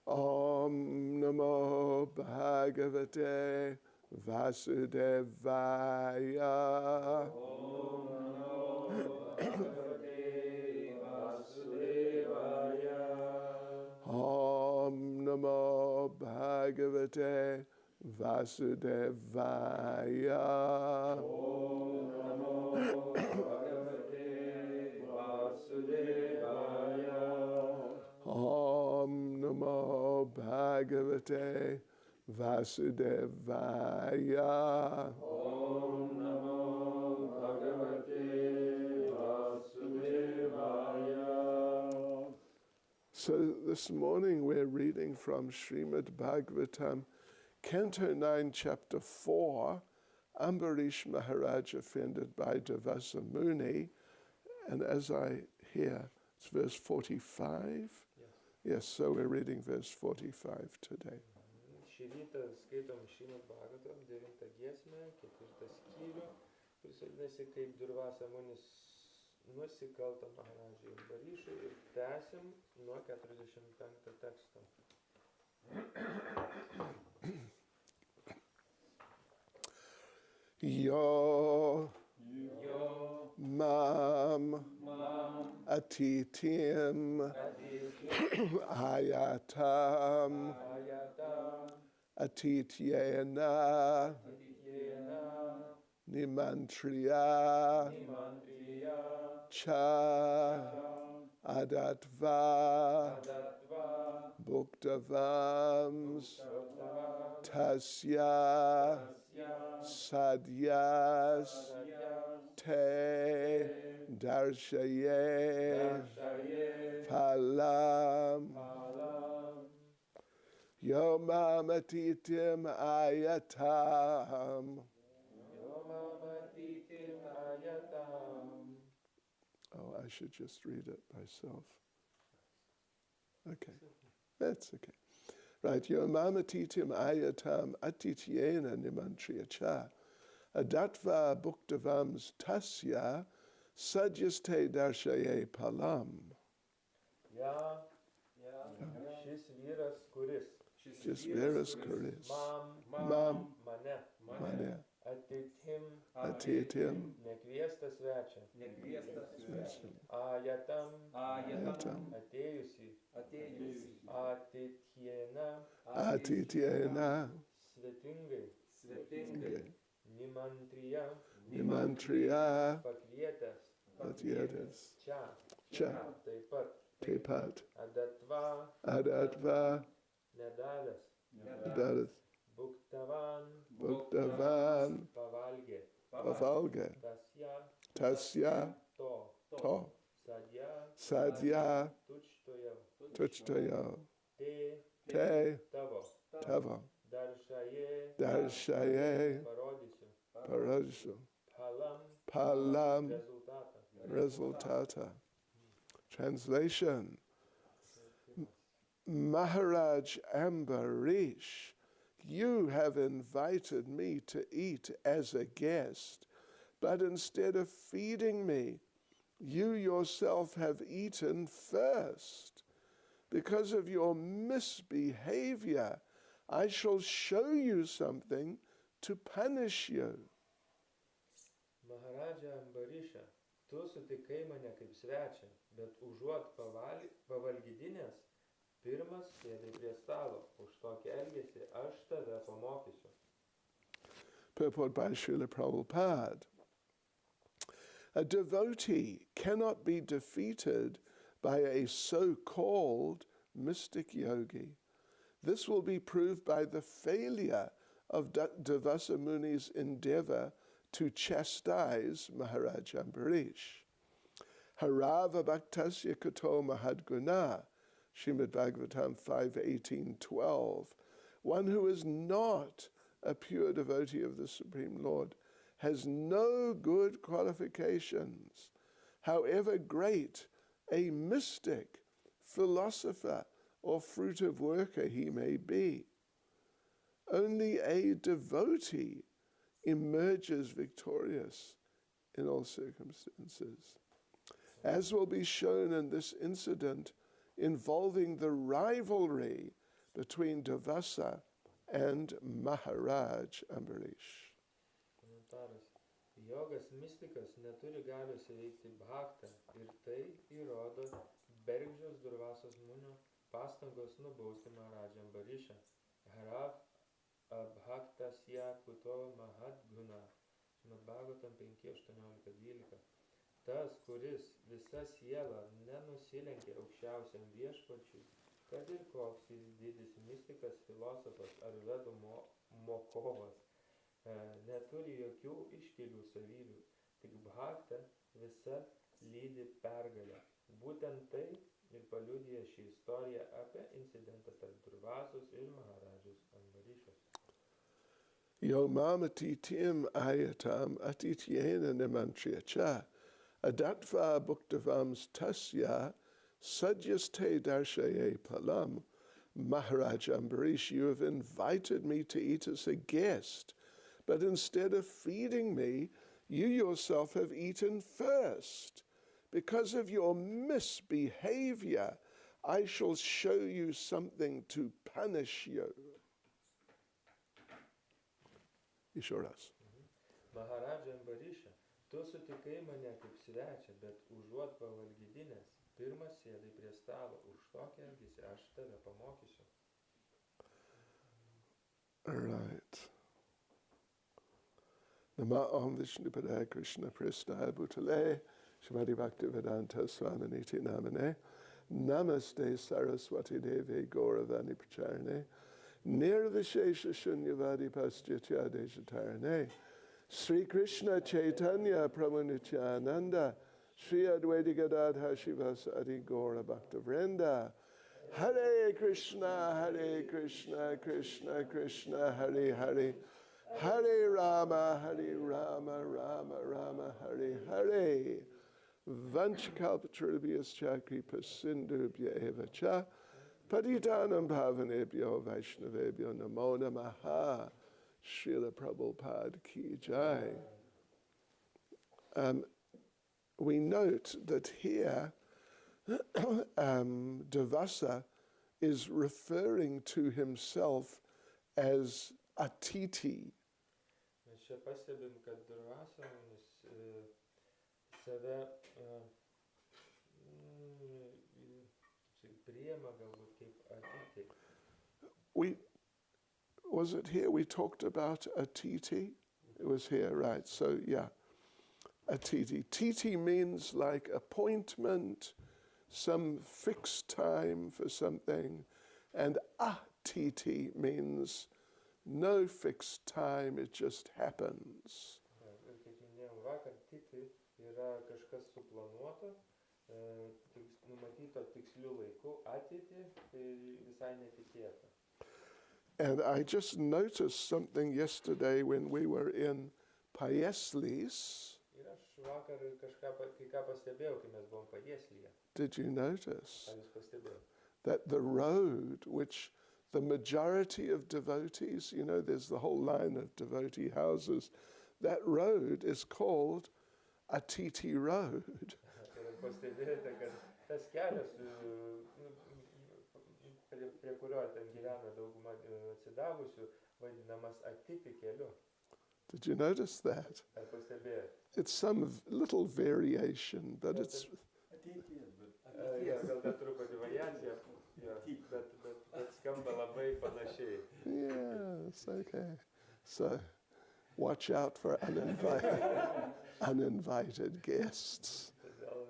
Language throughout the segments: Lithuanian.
Om Namo Bhagavate Vasudevaya. Om Namo Bhagavate Vasudevaya. Om Namo Bhagavate Vasudevaya. Om Namo Bhagavate Vasudevaya. Om Namo Bhagavate Vasudevaya. Om Namo Bhagavate Vasudevaya. So this morning we're reading from Srimad Bhagavatam, Canto 9, Chapter 4, Ambarish Maharaj offended by Durvasa Muni, and as I hear, it's verse 45. Yes, so we're reading verse 45 today. Šį rytą skaitom Srimad Bhagavatam 9 giesmę, 4 skyrių, kuris vadinasi, kaip Durvasa Munis nusikalto Maharadžai Ambarišui, ir tęsim nuo 45 teksto. Yo mam atitim ayatam atityena nimantriya cha adatva bhuktavams tasya sadyas te darshaye phalam yomamatitim ayatam. Oh, I should just read it myself. Okay, that's okay. Right, yomamatitim ayatam atityena nimantriya cha adatva bhuktavams tasya sadyaste darshaye palam. Šis vyras, kuris Mam mane atitim nekviestą svečią, ajatam atėjusi, atityena svetingai, nimantriya pakvietęs čia, taip pat, adatva nedavęs, bhuktavan pavalgė, tasya to, sadya tučtojo, te tavo, darshaye parodysiu, palam resultata. Translation: Maharaj Ambarish, you have invited me to eat as a guest, but instead of feeding me, you yourself have eaten first. Because of your misbehavior, I shall show you something to punish you. Maharaja Ambariša, tu sutikai mane kaip svečią, bet užuot pavalgydinės, pirmas sėdai prie stalo, už tokį elgesį aš tave pamokysiu. Purport by Srila Prabhupada. A devotee cannot be defeated by a so-called mystic yogi. This will be proved by the failure of Durvasa Muni's endeavor to chastise Maharaj Ambarish. Harava bhaktasya kato mahadguna, Srimad Bhagavatam 5:18-12. One who is not a pure devotee of the Supreme Lord has no good qualifications, however great a mystic, philosopher, or fruitive worker he may be. Only a devotee emerges victorious in all circumstances. As will be shown in this incident involving the rivalry between Durvasa and Maharaj Ambarish. Komentaras. Jogas mistikas neturi galios įveikti bhaktą ir tai įrodo bergždžios Durvasos munio pastangos nubausti Maharadžą Ambarišą. Harav abhaktasya kuto mahadguna. Srimad Bhagavatam 5.18.12. Tas, kuris visa siela nenusilenkė aukščiausiam viešpačiui, kad ir koks jis didis mistikas, filosofas ar vedų mokovas, neturi jokių iškilių savybių, tik bhakta visa lydi pergalę. Būtent tai ir paliudija šį istoriją apie incidentą tarp Durvasos ir Maharadžos Ambarišos. Yo mamatitim ayatam atityena nimantriyacha adatva bhuktavams tasya sajyaste darshaye palam. Maharaj Ambarish, you have invited me to eat as a guest, but instead of feeding me, you yourself have eaten first. Because of your misbehavior, I shall show you something to punish you. Išoras. Maharadža Ambariša, tu sutikai mane kaip svečią, bet užuot pavalgydinės, pirmas sėdai prie stalo, už tokį elgesį aš tave pamokysiu. Right. Nama Om Vishnupadaya Krishna Prestaya Bhutale Shrimati Bhaktivedanta Swaminiti Namane Namaste Saraswati Devi Gauravani Pracharane Nirvishesha Shunyavadi Paschitya Deshatarane Sri Krishna Chaitanya Prabhu Nityananda Sri Advaita Gadadha Shivasadi Gaura Bhaktavrenda Hare Krishna, Krishna Krishna, Hare Hare Hare Rama, Rama Rama, Hare Hare Vanchakalpatrubhyascha Kripasindubhya eva cha Patitanam Bhavanebhyo Vaishnavebhyo Namo Namaha Srila Prabhupada Ki Jai. We note that here Durvasa is referring to himself as Atiti. Mes čia pastebim, kad Durvasa save priema galbūt kaip Atiti. Was it here we talked about Atiti? It was here, right. So, yeah, Atiti. Titi means like appointment, some fixed time for something, and Atiti means no fixed time, it just happens. Ir kaip minėjau vakar, Titi yra kažkas suplanuota, numatyto tiksliu laiku, Atiti tai visai netikėta. And I just noticed something yesterday when we were in Pajieslys. Ir aš vakar kai ką pastebėjau, kai mes buvom Pajieslyje. Did you notice Ar jūs pastebėjau? that the road which the majority of devotees, you know, there's the whole line of devotee houses, that road is called Atiti Road. Ir pastebėjote, kad tas kelias, prie kurio ten gyvena dauguma atsidavusių, vadinamas Atiti keliu. Did you notice that? Ar pastebėjote? It's some little variation, but it's... Gal dar truputį variacija, bet skamba labai panašiai. Yes, okay. So, watch out for uninvited guests. Todėl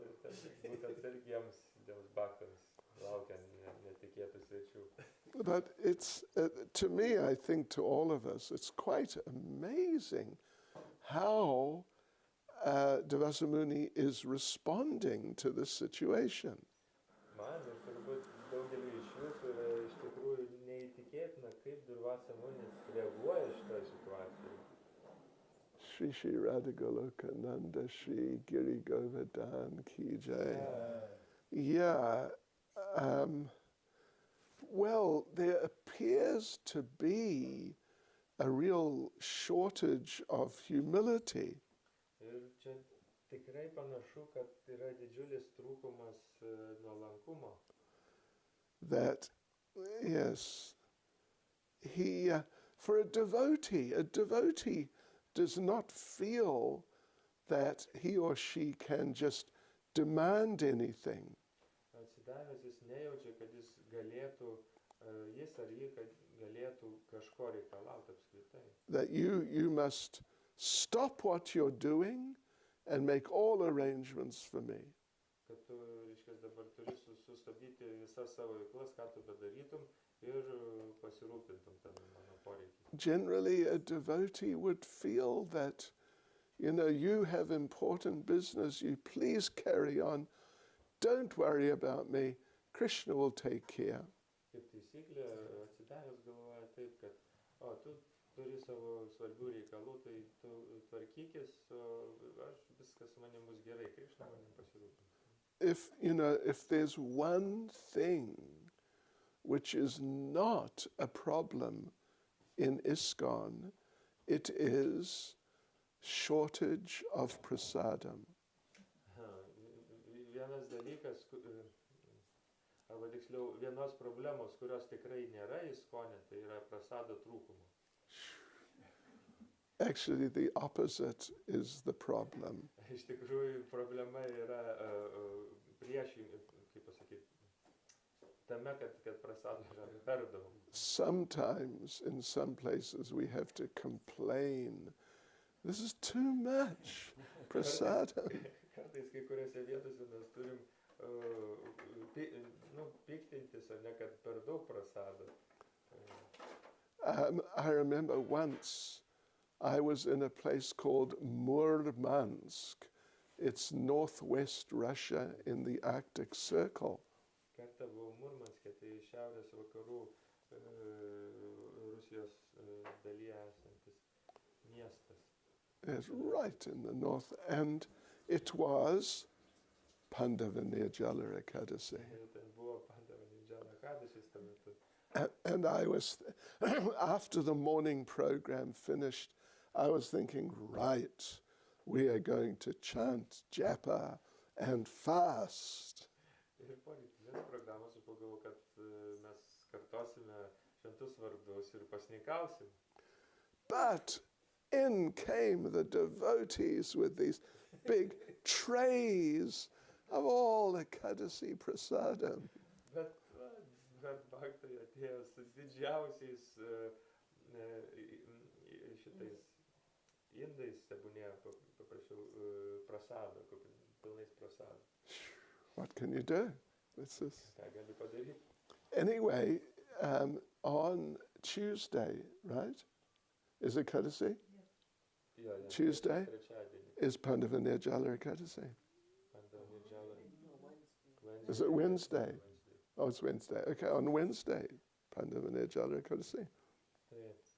būt atsargiems dėl baktams, laukiant netikėtų svečių. But it's, to me, I think to all of us, it's quite amazing how Durvasa Muni is responding to this situation. Man ir turbūt daugeliu iš jūsų yra iš tikrųjų neįtikėtina, kaip Durvasa Munis reaguoja šitoje situacijoje. Shri Shri Radhagoloka Nanda Shri Giri Govardhan Ki Jai. Yeah. Well, there appears to be a real shortage of humility. Ir čia tikrai panašu, kad yra didžiulis trūkumas nuolankumo. That, yes, for a devotee does not feel that he or she can just demand anything. Atsidavęs jis nejaučia, kad jis galėtų, jis ar ji galėtų kažko reikalauti apskritai. That you must stop what you're doing and make all arrangements for me. Kad tu, reiškia, dabar turi sustabdyti visas savo veiklas, ką tu bedarytum ir pasirūpintum tam mano poreikiai. Generally, a devotee would feel that, you have important business, you please carry on, don't worry about me, Krishna will take care. Kaip taisyklė, atsidavęs galvoja taip, kad, tu turi savo svarbių reikalų, tai tu tvarkykis, aš viskas su manim bus gerai, Krishna manim pasirūpins. If there's one thing which is not a problem in ISKCON, it is shortage of prasadam. Vienas dalykas, arba tiksliau, vienos problemos, kurios tikrai nėra ISKCON'e, tai yra prasado trūkumo. Actually, the opposite is the problem. Iš tikrųjų, problema yra priešingai, kaip pasakyti, tame, kad prasado yra per daug. Sometimes, in some places, we have to complain. This is too much prasadam. Kartais kai kuriuose vietose mes turim piktintis, ar ne, kad per daug prasado. I remember once I was in a place called Murmansk. It's northwest Russia in the Arctic Circle. Kartą buvau Murmanske, tai šiaurės vakarų Rusijos dalyje esantis miestas. It's right in the north, and it was Pandava Nirjala Ekadasi. Ten buvo Pandava Nirjala Ekadasis tuo metu. And I was, after the morning program finished, I was thinking, right, we are going to chant japa and fast. Ir po rytinės programos aš pagalvojau, kad mes kartosime šventus vardus ir pasninkausim. But in came the devotees with these big trays of all the Ekadasi prasadam. Bet bhaktai atėjo su didžiausiais šitais indais, tebūnė, paprašiau, prasado, pilnais prasado. What can you do? This is... Ką gali padaryti? Anyway, on Tuesday, right, is Ekadasi? Jo, Tuesday trečiadienį. is Pandava Nirjala Ekadasi. Pandava Nirjala. Is it Wednesday? Oh, it's Wednesday. Okay, on Wednesday, Pandava Nirjala Ekadasi.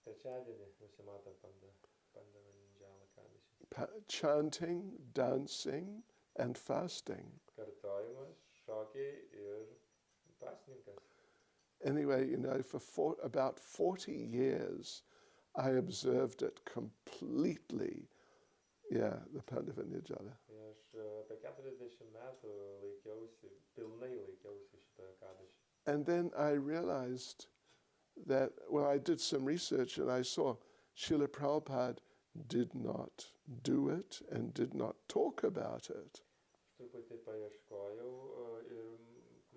Trečiadienį nusimato Pandava Nirjala Ekadasis. Chanting, dancing, and fasting. Kartojimas, šokiai ir pasninkas. Anyway, for about 40 years, I observed it completely. Yeah, the Pandava Nirjala. Aš apie 40 metų pilnai laikiausi šitą ekadašį. And then I realized that, I did some research and I saw Srila Prabhupada did not do it and did not talk about it. Truputį paieškojau ir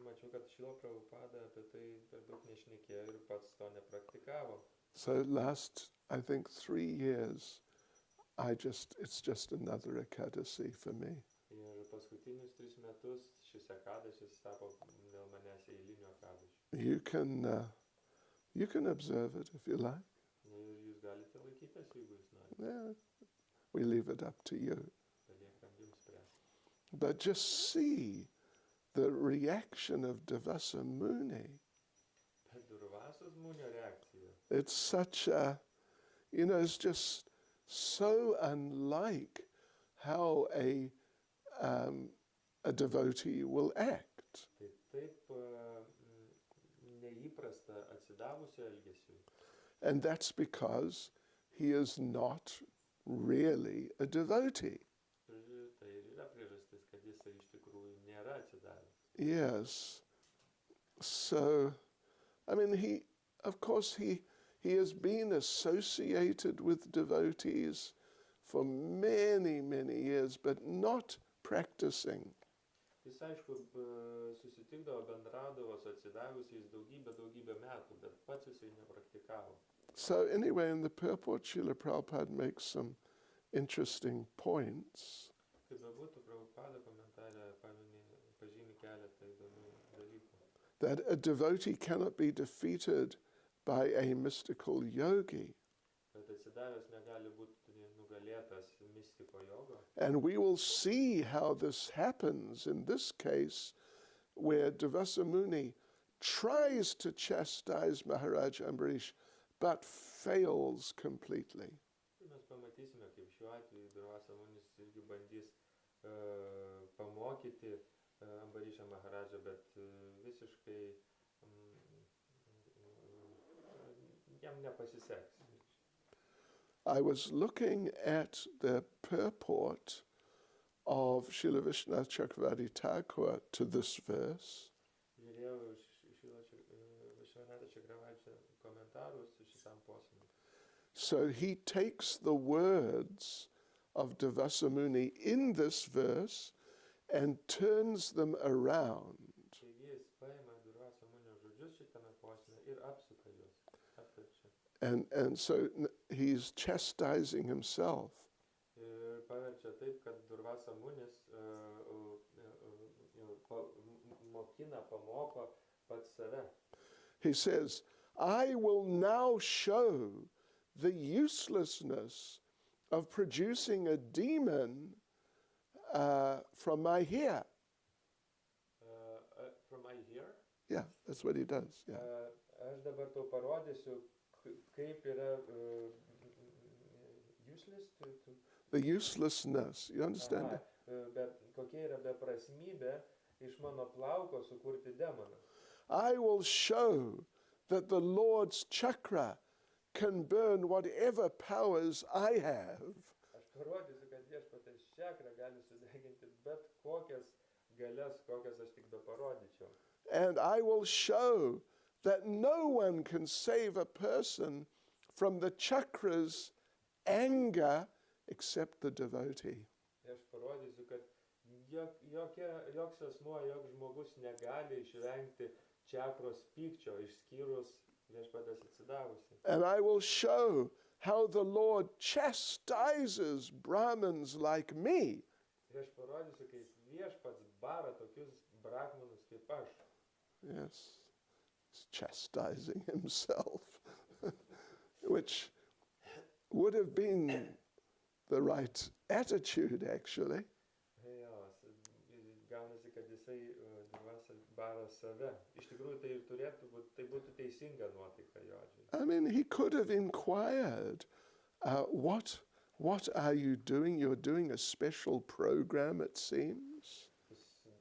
mačiau, kad Srila Prabhupada apie tai per daug nešnekėjo ir pats to nepraktikavo. So last, I think, 3 years, it's just another Ekadasi for me. Ir paskutinius 3 metus šis ekadašis tapo dėl manęs eiliniu ekadašiu. You can observe it if you like. Ir jūs galite laikytis, jeigu jūs norite. Yeah, we leave it up to you. Paliekam jums spręsti. But just see the reaction of Devasa Muni. Bet Durvasos Munio reakcija. It's such a, it's just so unlike how a devotee will act. Tai taip neįprasta atsidavusio elgesiu. And that's because he is not really a devotee. Tai yra priežastis, kad jis iš tikrųjų nėra atsidavęs. Yes. So, I mean, of course, he He has been associated with devotees for many, many years, but not practicing. Jis, aišku, susitikdavo, bendraudavo su atsidavusiais daugybę metų, bet pats jisai nepraktikavo. So anyway, in the purport, Srila Prabhupada makes some interesting points. Kaip bebūtų, Prabhupada komentare pažymi keletą įdomių dalykų. That a devotee cannot be defeated by a mystical yogi. Bet atsidavęs negali būti nugalėtas mistiko jogo. And we will see how this happens in this case, where Durvasa Muni tries to chastise Maharaj Ambarish, but fails completely. Mes pamatysime, kaip šiuo atveju Durvasa Munis irgi bandys pamokyti Ambarišą Maharadžą, bet visiškai jam nepasiseks. I was looking at the purport of Srila Vishwanath Chakravarti Thakur to this verse. Žiūrėjau Vishwanath Chakravarti komentarus šitam posmui. So he takes the words of Durvasa Muni in this verse and turns them around. Taigi jis paima Durvasa Munio žodžius šitame posme ir apsuka juos, apverčia. And so he's chastising himself. Ir paverčia taip, kad Durvasa Munis pamoko pats save. He says, I will now show the uselessness of producing a demon from my hair. From my hair? Yeah, that's what he does. Yeah. Aš dabar tau parodysiu, kaip yra useless to... The uselessness, you understand? Bet kokia yra beprasmybė iš mano plauko sukurti demoną. I will show that the Lord's chakra can burn whatever powers I have. Aš parodysiu, kad viešpaties čakra gali sudeginti bet kokias galias, kokias aš tik beparodyčiau. And I will show that no one can save a person from the chakra's anger except the devotee. Aš parodysiu, kad joks asmuo, joks žmogus negali išvengti čakros pykčio, išskyrus viešpaties atsidavusi. And I will show how the Lord chastises Brahmins like me. Ir aš parodysiu, kaip viešpats bara tokius brahmanus kaip aš. Yes, he's chastising himself, which would have been the right attitude, actually. Gaunasi, kad jisai dvasia bara save. Iš tikrųjų, tai ir turėtų būti, tai būtų teisinga nuotaika jo atžvilgiu. I mean, he could have inquired, what are you doing? You're doing a special program, it seems.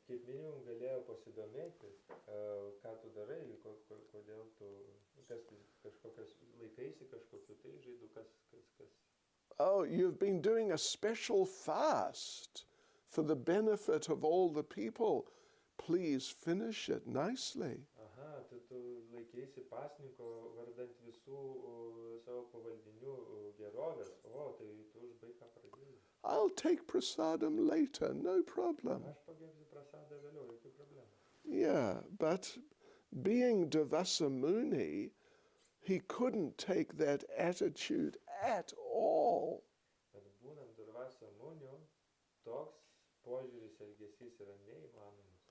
Kaip minimum galėjo pasidomėti, ką tu darai, kodėl tu, kažkokias laikaisi kažkokiu tai žaidu, kas. Oh, you've been doing a special fast for the benefit of all the people. Please finish it nicely. Aha, tu laikeisi pasninko vardant visų savo pavaldinių gerovės. O, tai tu užbaig ką pradėjai. I'll take prasadam later, no problem. Aš pagerbsiu prasadą vėliau, jokių problemų. Yeah, but being Durvasa Muni, he couldn't take that attitude at all. Bet būnant Durvasa Muniu, toks požiūris elgesys yra neįmanomas.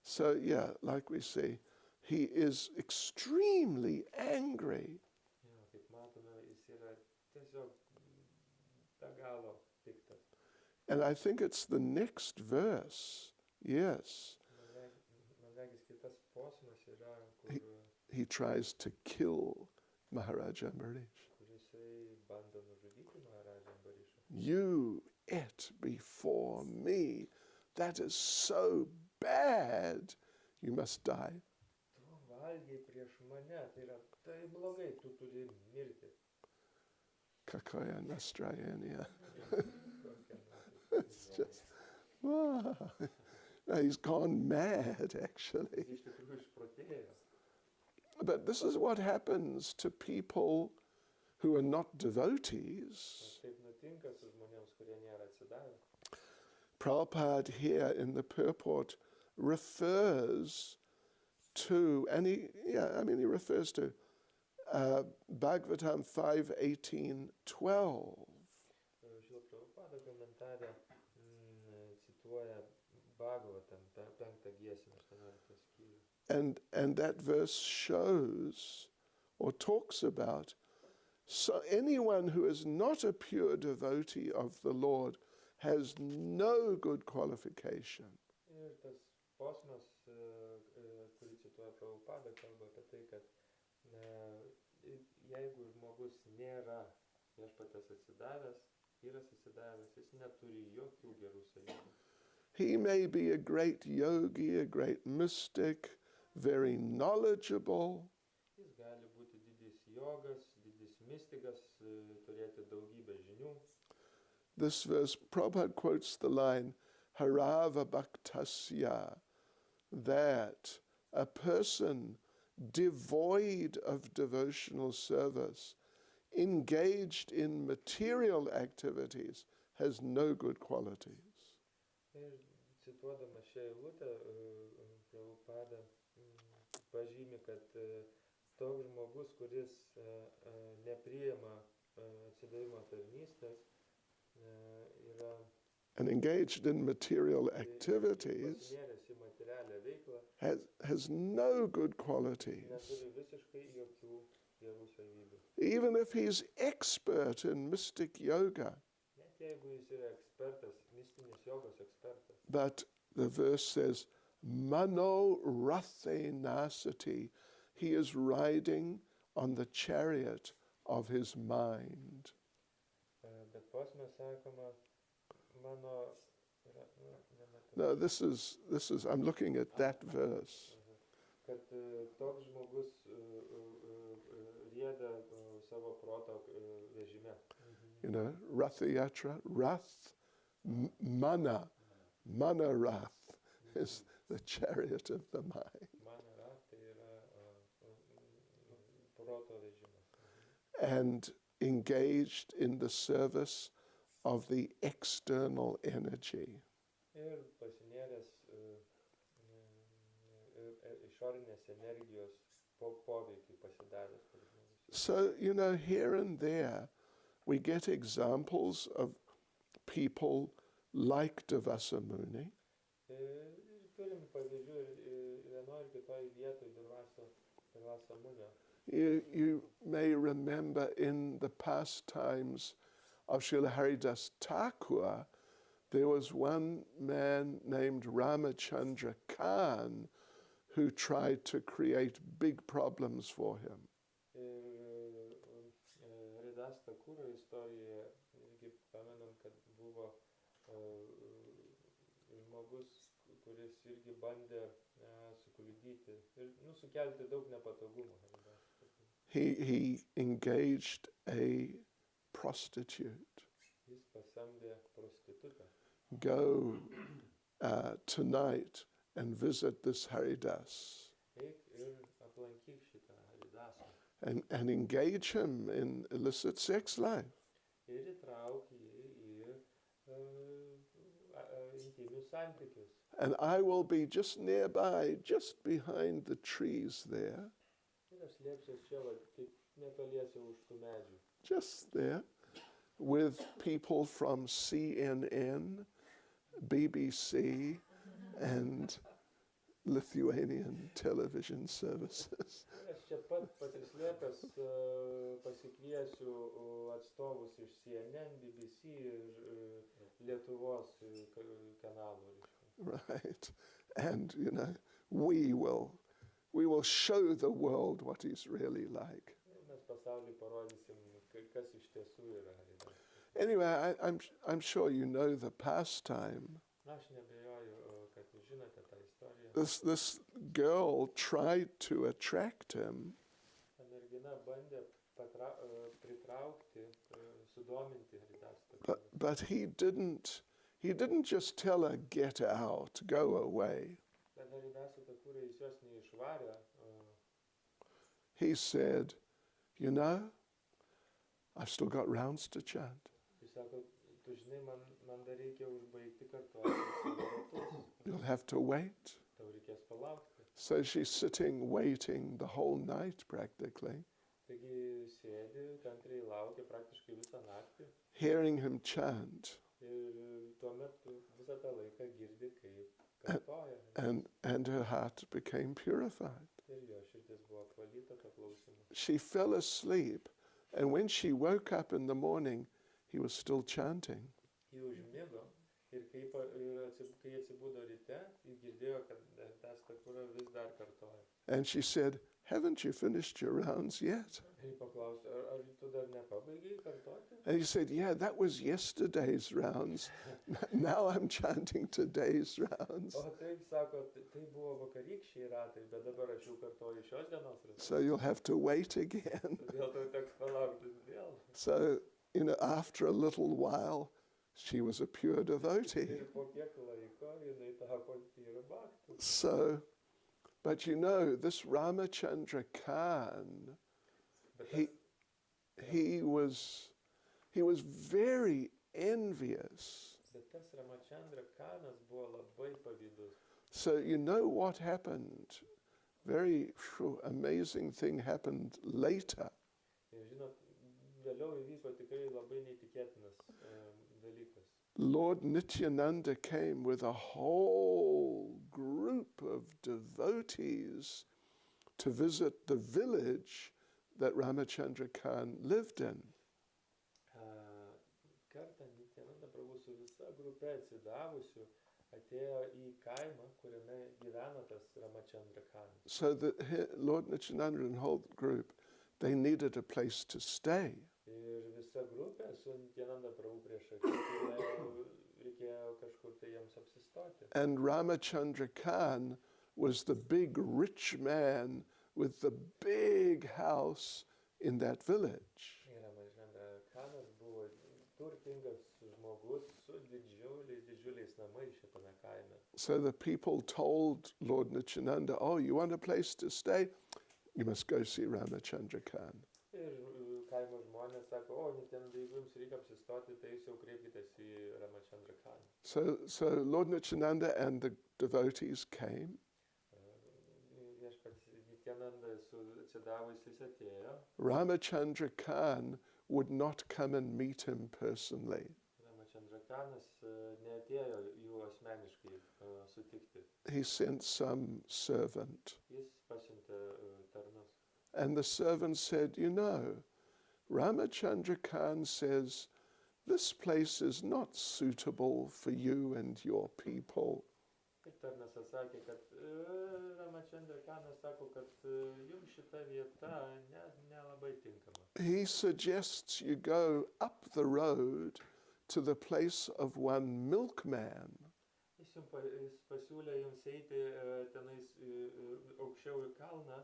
So yeah, like we see, he is extremely angry. Ja, kaip matome, jis yra tiesiog be galo piktas. And I think it's the next verse, yes. Man regis kitas posmas yra, kur He tries to kill Maharaj Ambarish. jisai bando nužudyti Maharadžą Ambarišą. You ate before me. That is so bad. You must die. Tu valgiai prieš mane, tai yra tai blogai, tu turi mirti. Kakaya Nastrayania. Kokia It's just, wow. No, he's gone mad, actually. Jis iš tikrųjų išprotėjo. But this is what happens to people who are not devotees. Taip nutinka su žmonėms, kurie nėra atsidavę. Prabhupada here in the purport refers to, and he refers to Bhagavatam 5:18-12. Šila Prabhupada komentare cituoja Bhagavatam, 5 giesmę, 18 skyrių. And that verse shows or talks about anyone who is not a pure devotee of the Lord has no good qualification. Ir tas posmas, kurį cituoja Prabhupada, kalba apie tai, kad jeigu žmogus nėra viešpaties atsidavęs, vyras atsidavęs, jis neturi jokių gerų savybių. He may be a great yogi, a great mystic, very knowledgeable. Jis gali būti didis jogas, didis mystikas, turėti daugybę žinių. This verse, Prabhupada quotes the line, Harava Bhaktasya, that a person devoid of devotional service, engaged in material activities, has no good qualities. Ir cituodama šią eilutę, Prabhupada pažymi, kad toks žmogus, kuris nepriima atsidavimo tarnystės, yra and engaged in material activities pasinėręs į materialią veiklą, has no good qualities. neturi visiškai jokių gerų savybių. Even if he's expert in mystic yoga. Net jeigu jis yra ekspertas, mistinės jogos ekspertas. But the verse says, Mano rathe nasati, he is riding on the chariot of his mind. Bet posme sakoma, mano... No, this is, I'm looking at that verse. Kad toks žmogus rieda savo proto vežime. You know, Ratha Yatra, Rath, Mana Rath is the chariot of the mind. Mana Rath tai yra proto vežimas. And engaged in the service of the external energy. Ir pasinėręs išorinės energijos poveikiai pasidavęs. So, you know, here and there we get examples of people like Durvasa Muni. Turim pavyzdžių ir vienoje ir kitoje vietoje Durvasa Munio. You may remember in the past times of Srila Haridas Thakur, there was one man named Ramachandra Khan who tried to create big problems for him. Haridas Thakuro istorijoje irgi pamenam, kad buvo žmogus, kuris irgi bandė sukliudyti ir sukelti daug nepatogumų. He engaged a prostitute. Jis pasamdė prostitutą. Go tonight and visit this Haridas. Eik ir aplankyk šitą Haridasą. And engage him in illicit sex life. Ir įtrauk jį į intimius santykius. And I will be just nearby, just behind the trees there, Ir aš liepsiuos čia, taip netoliese už tų medžių. just there, with people from CNN, BBC, and Lithuanian television services. Aš čia pat pasislėpęs pasikviesiu atstovus iš CNN, BBC ir Lietuvos kanalų. Right. And, you know, we will show the world what he's really like. Mes pasauliui parodysim, kas iš tiesų yra Haridas. Anyway, I'm sure you know the pastime. Aš nebejoju, kad jūs žinote tą istoriją. This girl tried to attract him, Ta mergina bandė pritraukti, sudominti Haridasą. but he didn't just tell her, get out, go away. Bet Haridasą Thakurą jis jos neišvarė. he said, you know, I've still got rounds to chant. Jis sako, tu žinai, man dar reikia užbaigti kartuoti savo ratus. You'll have to wait. Tau reikės palaukti. So she's sitting, waiting the whole night practically, Taigi sėdi, kantriai laukia praktiškai visą naktį. hearing him chant. Ir tuomet visą tą laiką girdi, kaip kartoja. And her heart became purified. Ir jo širdis buvo apvalyta to klausimu. She fell asleep, and when she woke up in the morning, he was still chanting. Ji užmigo ir kai atsibudo ryte, ji girdėjo, kad tas takura vis dar kartoja. And she said, haven't you finished your rounds yet? Ir paklausė, ar tu dar nepabaigai kartoti? And he said, yeah, that was yesterday's rounds. Now I'm chanting today's rounds. O taip sako, tai buvo vakarykščiai ratai, bet dabar aš jau kartoju šios dienos ratus. So you'll have to wait again. Todėl tau teks palaukti vėl. So, after a little while, she was a pure devotee. Ir po kiek laiko jinai tapo tyra bhakta. So, but this Ramachandra Khan, he was very envious. Bet tas Ramachandra Khanas buvo labai pavydus. So what happened? Very amazing thing happened later. Ir žinot, vėliau įvyko tikrai labai neįtikėtinas dalykas. Lord Nityananda came with a whole group of devotees to visit the village that Ramachandra Khan lived in. Kartą Nityananda Prabhu su visa grupė atsidavusių atėjo į kaimą, kuriame gyveno tas Ramachandra Khanas. So Lord Nityananda and the whole group, they needed a place to stay. Ir visa grupė su Nityananda Prabhu prieš akį reikėjo kažkur tai jiems apsistoti. And Ramachandra Khan was the big rich man with the big house in that village. Ir Ramachandra Khanas buvo turtingas žmogus su didžiuliais namais šitame kaime. So the people told Lord Nityananda, oh, you want a place to stay? You must go see Ramachandra Khan. Ir kaimo žmonės sako, o, Nityananda, jeigu jums reikia apsistoti, tai jūs jau kreipkitės į Ramachandra Khaną. So Lord Nityananda and the devotees came. Viešpats Nityananda su atsidavusiais atėjo. Ramachandra Khan would not come and meet him personally. Ramachandra Khanas neatėjo jų asmeniškai sutikti. He sent some servant. Jis pasiuntė tarnus. And the servant said, Ramachandra Khan says, this place is not suitable for you and your people. Ir tarnas atsakė, kad Ramachandra Khanas sako, kad jums šita vieta nelabai tinkama. He suggests you go up the road to the place of one milkman. Jis pasiūlė jums eiti tenais aukščiau į kalną,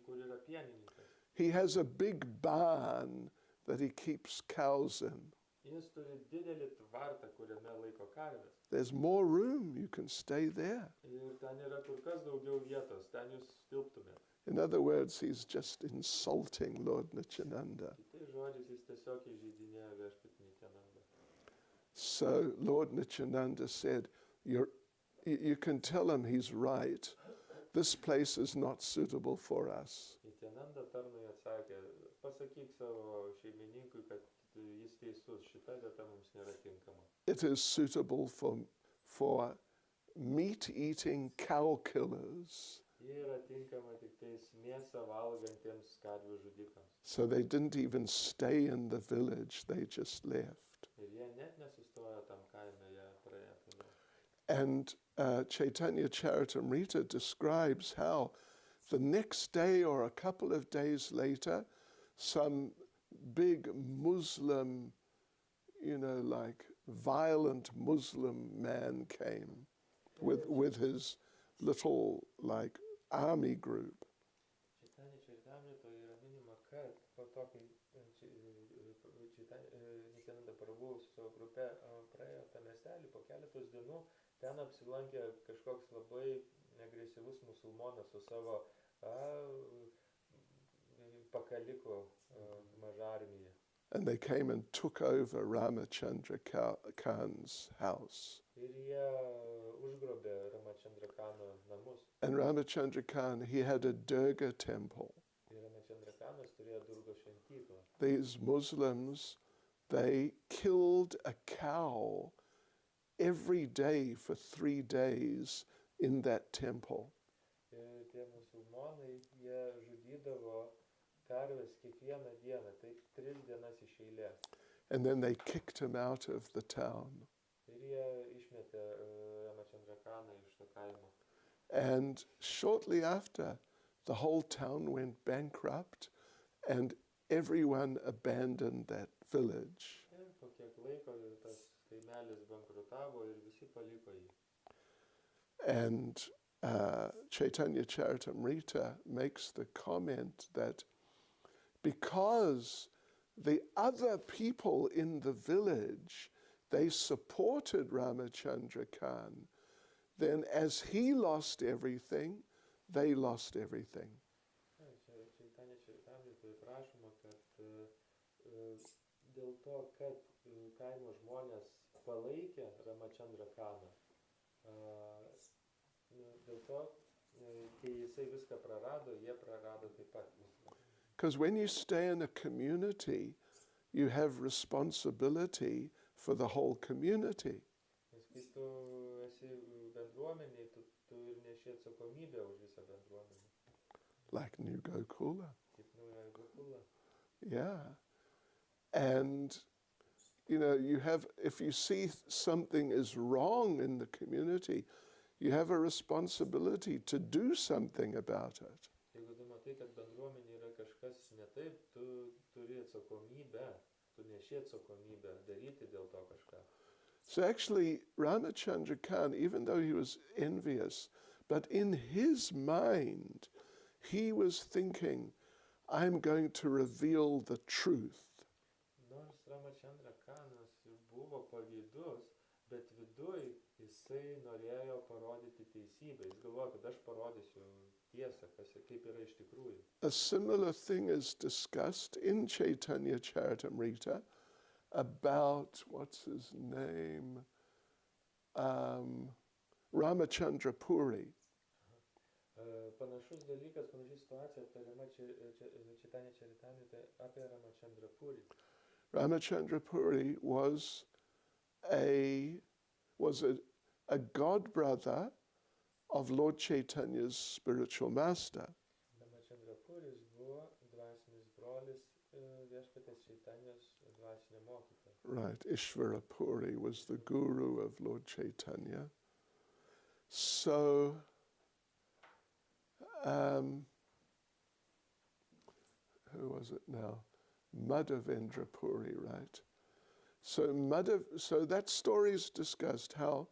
kur yra pienininkas. He has a big barn that he keeps cows in. Jis turi didelį tvartą, kuriame laiko karves. There's more room, you can stay there. Ir ten yra kur kas daugiau vietos, ten jūs tilptumėt. In other words, he's just insulting Lord Nityananda. Kitais žodžiais jis tiesiog įžeidinėjo viešpatį Nityananda. So Lord Nityananda said, you can tell him he's right. This place is not suitable for us. Nityananda tarnui atsakė, pasakyk savo šeimininkui, kad jis teisus, šita vieta mums nėra tinkama. It is suitable for meat-eating cow killers. Ji yra tinkama tik tais mėsą valgantiems karvių žudikams. So they didn't even stay in the village, they just left. Ir jie net nesustojo tam kaime, jie praėjo toliau. And Chaitanya Charitamrita describes how the next day or a couple of days later, some big Muslim, like violent Muslim man came with his little army group. Chaitanya Charitamrita yra minima, kad po to, kai Nityananda Prabhu su savo grupe praėjo tą miestelį, po keletos dienų ten apsilankė kažkoks labai agresyvus musulmonas su savo pakaliko mažą armiją. And they came and took over Ramachandra Khan's house. Ir jie užgrobė Ramachandra Khano namus. And Ramachandra Khan, he had a Durga temple. Ir Ramachandra Khanas turėjo Durgos šventyklą. These Muslims, they killed a cow every day for 3 days in that temple. Ir tie musulmonai, jie žudydavo karves kiekvieną dieną, tai 3 dienas iš eilės. And then they kicked him out of the town. Ir jie išmetė Ramachandra Khaną iš to kaimo. And shortly after, the whole town went bankrupt and everyone abandoned that village. Ir po kiek laiko tas kaimelis bankrutavo ir visi paliko jį. And Chaitanya Charitamrita makes the comment that because the other people in the village, they supported Ramachandra Khan, then as he lost everything, they lost everything. Chaitanya Charitamritoje prašoma, kad dėl to, kad kaimo žmonės palaikė Ramachandra Khaną, dėl to, kai jisai viską prarado, jie prarado taip pat. Because when you stay in a community, you have responsibility for the whole community. Nes kai tu esi bendruomeniai, tu ir neši atsakomybę už visą bendruomenę. Like New Gokula. Kaip nauja Gokula. Yeah. And, you know, if you see something is wrong in the community, you have a responsibility to do something about it. Jeigu tu matai, kad bendruomenė yra kažkas ne taip, tu turi atsakomybę, tu neši atsakomybę daryti dėl to kažką. So actually, Ramachandra Khan, even though he was envious, but in his mind, he was thinking, I'm going to reveal the truth. Nors Ramachandra Khanas buvo pavydus, bet viduj jisai norėjo parodyti teisybę. Jis galvojo, kad aš parodysiu tiesą, kaip yra iš tikrųjų. A similar thing is discussed in Chaitanya Charitamrita about, what's his name, Ramachandra Puri. Panašus dalykas, panaši situacija aptariama Chaitanya Charitamritoje apie Ramachandra Puri. Ramachandra Puri was a god brother of Lord Chaitanya's spiritual master. Ramachandra Puris buvo dvasinis brolis viešpaties Chaitanyos dvasinio mokytojo. Right, Ishvara Puri was the guru of Lord Chaitanya. So, who was it now? Madhavendra Puri, right? So that story is discussed how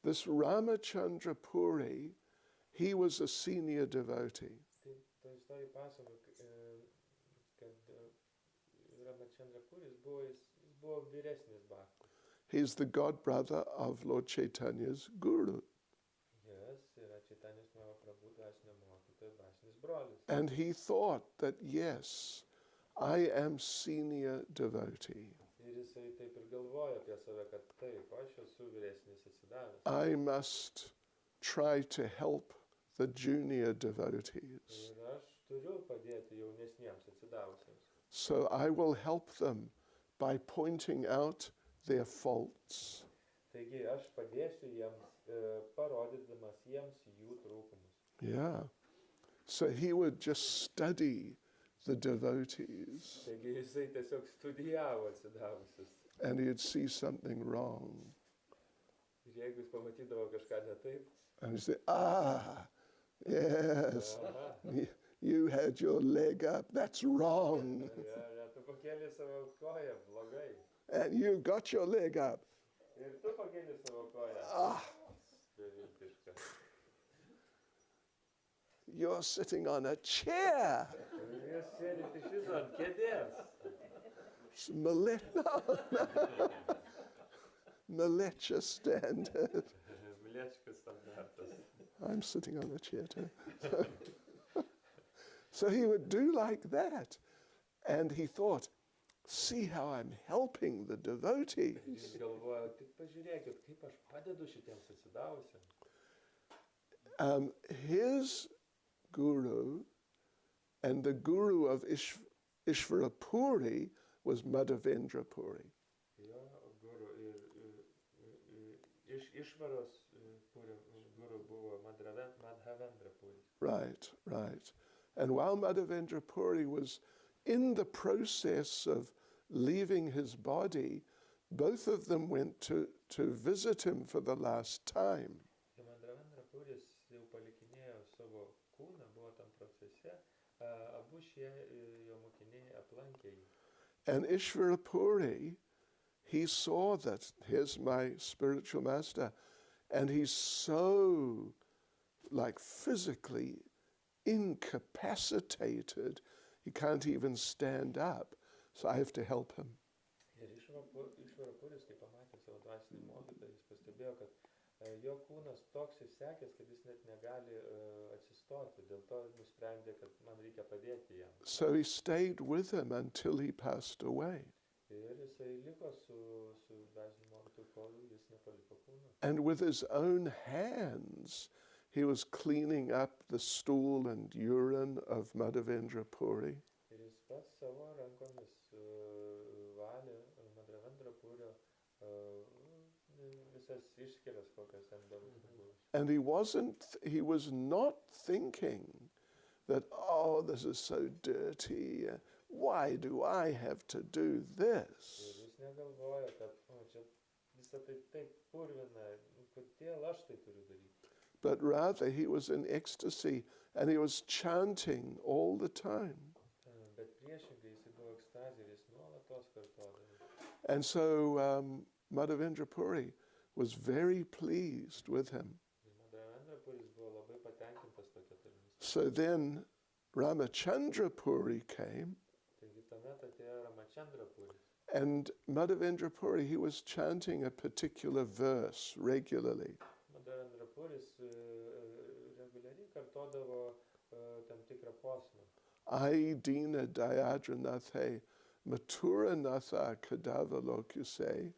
this Ramachandra Puri, he was a senior devotee. Ta istorija pasakoja, kad Ramachandra Puris buvo vyresnis bhaktas. He's the god brother of Lord Chaitanya's guru. Jis yra Chaitanyos Mahaprabhu dvasinio mokytojo dvasinis brolis. And he thought that, yes, I am senior devotee. Ir jisai taip ir galvoja apie save, kad taip, aš esu vyresnis atsidavęs. I must try to help the junior devotees. Ir aš turiu padėti jaunesniems atsidavusiems. So I will help them by pointing out their faults. Taigi aš padėsiu jiems, parodydamas jiems jų trūkumus. Yeah. So he would just study the devotees Taigi jisai tiesiog studijavo atsidavusius. and he'd see something wrong. Ir jeigu jis pamatydavo kažką ne taip, And he'd say, yes, aha, you had your leg up, that's wrong. tu pakėlė savo koją, blogai. And you got your leg up. Ir tu pakėlė savo koją. Ah, Beviltiška. you're sitting on a chair. Ir jūs sėdite iš viso ant kėdės. Malecha standard. Milėčkas standartas. I'm sitting on a chair too. So he would do like that. And he thought, see how I'm helping the devotees. Jis galvoja, tik pažiūrėkit, kaip aš padedu šitiems atsidavusiems. His guru and the guru of Ishvarapuri was Madhavendra Puri. Jo guru ir Išvaros guru buvo Madhavendra Puri. Right, right. And while Madhavendra Puri was in the process of leaving his body, both of them went to visit him for the last time. Kai Madhavendra Puris jau palikinėjo savo kūną, buvo tam procese, abu šie jo mokiniai aplankė jį. And Ishvarapuri, he saw that, here's my spiritual master, and he's so like physically incapacitated, he can't even stand up, so I have to help him. Ir Išvarapuris, kai pamatė savo dvasinį mokytoją, jis pastebėjo, kad jo kūnas toks išsekęs, kad jis net negali atsistoti, dėl to nusprendė, kad man reikia padėti jam. So he stayed with him until he passed away. Ir jisai liko su dvasiniu mokytoju, kol jis nepaliko kūną. And with his own hands, he was cleaning up the stool and urine of Madhavendra Puri. Ir jis pats savo rankomis valė Madhavendra Purio visas išskyras, kokias ten buvo. And he was not thinking that, oh, this is so dirty, why do I have to do this? Ir jis negalvoja, kad čia visą tai taip purvina, kodėl aš tai turiu daryti. But rather he was in ecstasy and he was chanting all the time. Bet priešingai jis buvo ekstazė ir jis nuolatos kartodavo. And so Madhavendra Puri was very pleased with him. Madhavendra Puris buvo labai patenkintas tokia tarnystė. So then Ramachandra Puri came, Taigi tuomet atėjo Ramachandra Puris. and Madhavendra Puri, he was chanting a particular verse regularly. Madhavendra Puris reguliariai kartodavo tam tikrą posmą. Ai dina dayadranathe matura natha kadava lokuse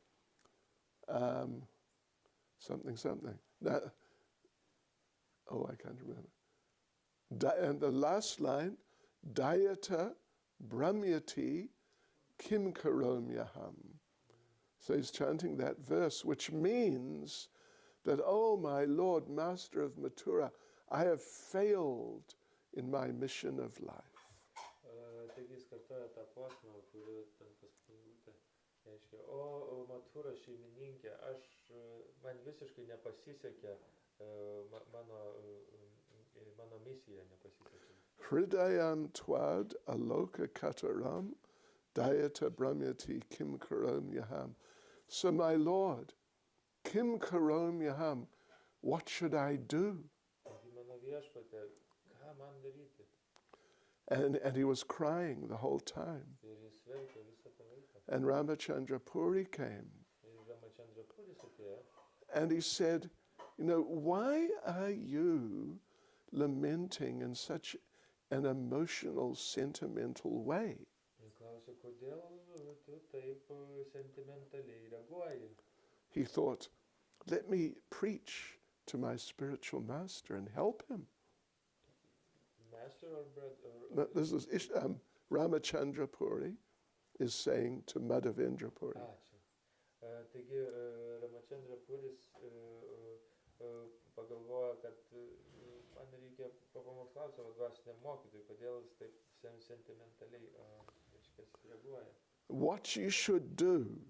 something. I can't remember. And the last line, Dayata Brahmyati Kim Karomyaham. So he's chanting that verse, which means that, oh my Lord, Master of Mathura, I have failed in my mission of life. Taigi jis kartoja tą posmą, kuri ten paskutinė reiškia, o Mathura šeimininkė, man visiškai nepasisekė, mano misija nepasisekė. Hridayam twad aloka kataram dayata brahmyati kim karom yaham. So my Lord, kim karom yaham, what should I do? Taigi mano viešpatie, ką man daryti? And he was crying the whole time. Ir jis verkė visą tą laiką. And Ramachandra Puri came. Ir Ramachandra Puris atėjo. And he said, why are you lamenting in such an emotional, sentimental way? Ir klausė, kodėl tu taip sentimentaliai reaguoji? He thought, let me preach to my spiritual master and help him. Master or brother? No, this is Ramachandra Puri is saying to Madhavendra Puri. Taigi Ramachandra Puris pagalvoja, kad man reikia pamokslauti savo dvasiniam mokytojui, kodėl jis taip sentimentaliai reaguoja. What you should do,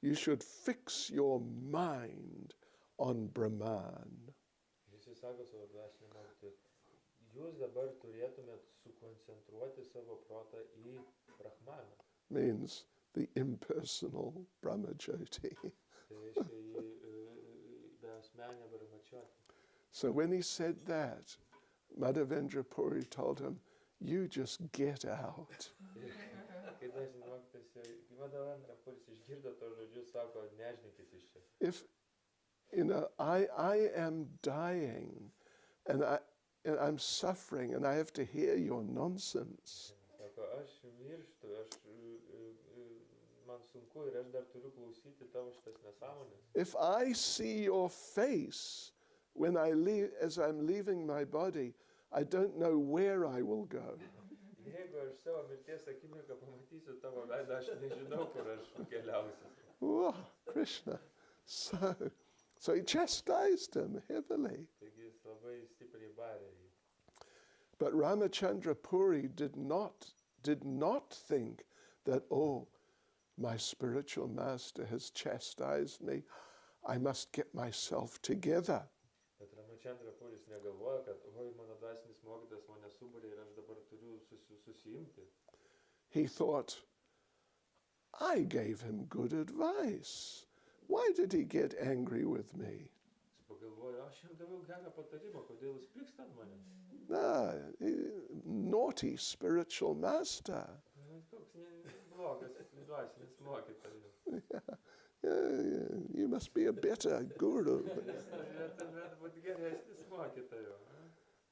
you should fix your mind on Brahman. Jis sako savo dvasiniam mokytojui, jūs dabar turėtumėt sukoncentruoti savo protą į Brahmaną. Means the impersonal Brahmajyoti. So when he said that, Madhavendra Puri told him, you just get out. If, I am dying, and I'm suffering and I have to hear your nonsense. Sako, aš mirštu, man sunku ir aš dar turiu klausyti tavo šitas nesąmonės. If I see your face when as I'm leaving my body, I don't know where I will go. Jeigu aš savo mirties akimirką pamatysiu tavo veidą, aš nežinau, kur aš keliausiu. Oh, Krishna. So he chastised him heavily. Taigi jis labai stipriai barė jį. But Ramachandra Puri did not think that, oh, my spiritual master has chastised me. I must get myself together. Bet Ramachandra Puris negalvoja, kad oi, mano dvasinis mokytojas mane subarė ir aš dabar turiu susiimti. He thought, I gave him good advice. Why did he get angry with me? Jis pagalvoja, aš jam daviau gerą patarimą, kodėl jis pyksta ant manęs. Naughty spiritual master. Koks blogas dvasinis mokytojas. You must be a better guru.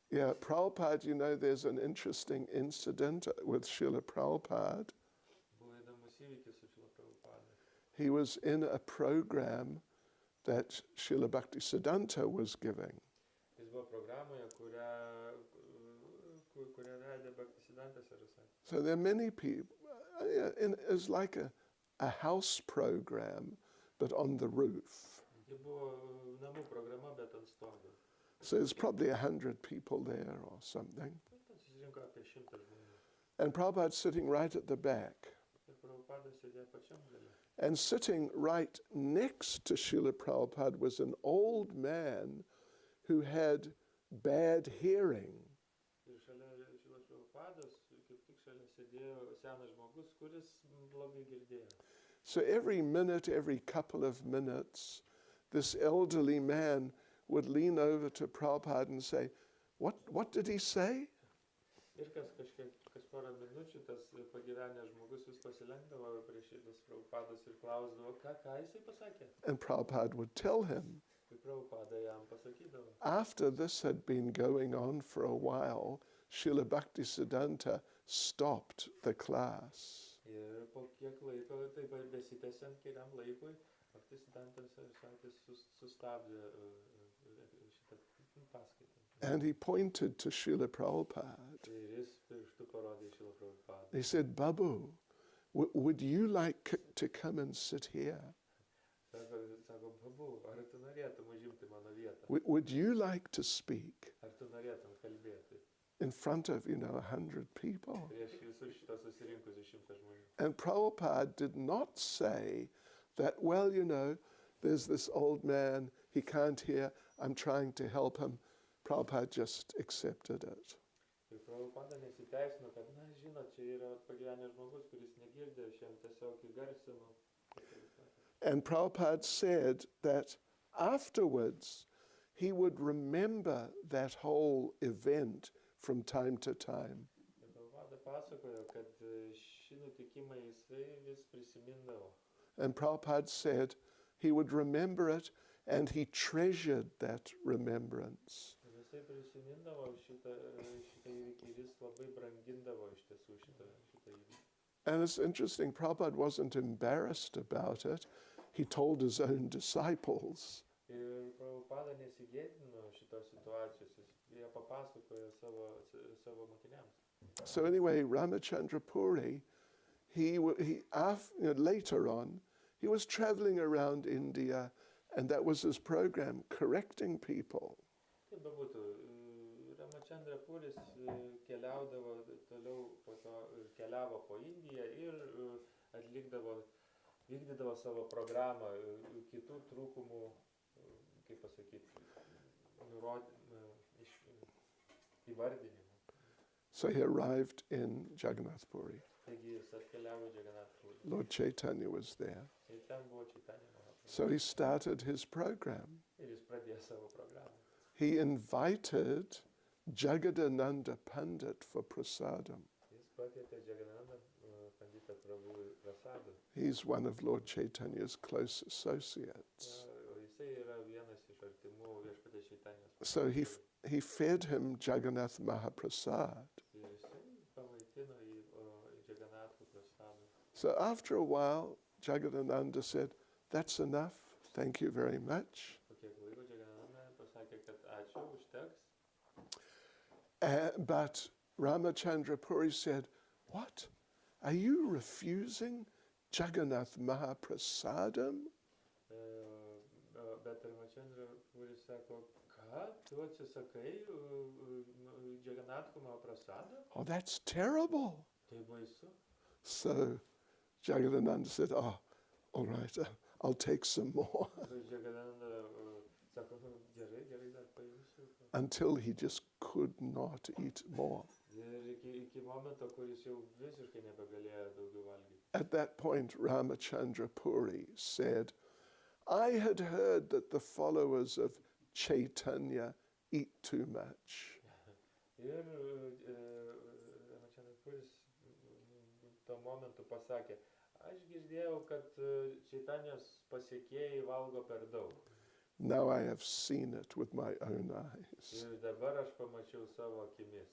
Yeah, Prabhupada, you know, there's an interesting incident with Srila Prabhupada. He was in a program that Srila Bhaktisiddhanta was giving. So there are many people. It's like a house program, but on the roof. So there's probably 100 people there or something. And Prabhupada's sitting right at the back. And sitting right next to Srila Prabhupada was an old man who had bad hearing. So every minute, every couple of minutes, this elderly man would lean over to Prabhupada and say, what did he say? And Prabhupada would tell him. After this had been going on for a while, Srila Bhaktisiddhanta stopped the class. And he pointed to Srila Prabhupada. He said, Babu, would you like to come and sit here? Would you like to speak in front of, 100 people? And Prabhupada did not say that, well, there's this old man, he can't hear, I'm trying to help him. Prabhupada just accepted it. And Prabhupada said that afterwards he would remember that whole event from time to time. And Prabhupada said he would remember it and he treasured that remembrance. And it's interesting, Prabhupada wasn't embarrassed about it. He told his own disciples. So anyway, Ramachandra Puri, later on, he was traveling around India, and that was his program, correcting people. Ramachandra Puris keliaudavo toliau, po to keliavo po Indiją ir vykdydavo savo programą kitų trūkumų, kaip pasakyti, įvardinimų. So he arrived in Jagannath Puri. Taigi jis atkeliavo į Jagannath Puri. Lord Chaitanya was there. Ir ten buvo Chaitanya Mahaprabhu. So he started his program. Ir jis pradėjo savo programą. He invited Jagadananda Pandit for prasadam. He's one of Lord Chaitanya's close associates. So he fed him Jagannath Mahaprasad. Ir jisai pamaitino į Jaganathų prasadą. So after a while, Jagadananda said, "That's enough, thank you very much." Po kiek laiko Jagananda pasakė, kad ačiū, užteks. But Ramachandra Puri said, "What? Are you refusing Jagannath Mahaprasadam?" Bet Ramachandra Puris sako, ką, tu atsisakai Jaganathų Mahaprasadą? "Oh, that's terrible." Tai baisu. So Jagadananda said, "Oh, all right, I'll take some more." Jagananda sako, gerai, dar paimsiu. Until he just could not eat more. Ir iki momento, kuris jau visiškai nebegalėjo daugiau valgyti. At that point, Ramachandra Puri said, "I had heard that the followers of Chaitanya eat too much." Ir Ramachandra Puris tuo momentu pasakė, aš girdėjau, kad Čaitanijos pasiekėjai valgo per daug. Now I have seen it with my own eyes. Ir dabar aš pamačiau savo akimis.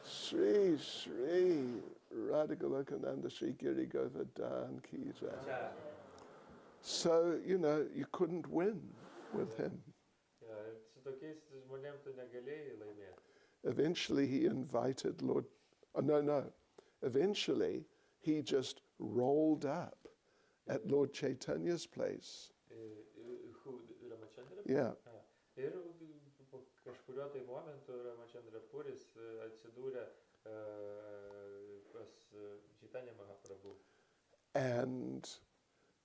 Shri Shri Radhagolokananda Shri Giri Govardhan Ki Jai. So, you couldn't win with him. Ja, su tokiais žmonėm tu negalėjai laimėti. Eventually he invited Lord, eventually he just rolled up at Lord Chaitanya's place. Ramachandra? Yeah. Ir po kažkurio tai momentu Ramachandra Puris atsidūrė pas Chaitanya Mahaprabhu. And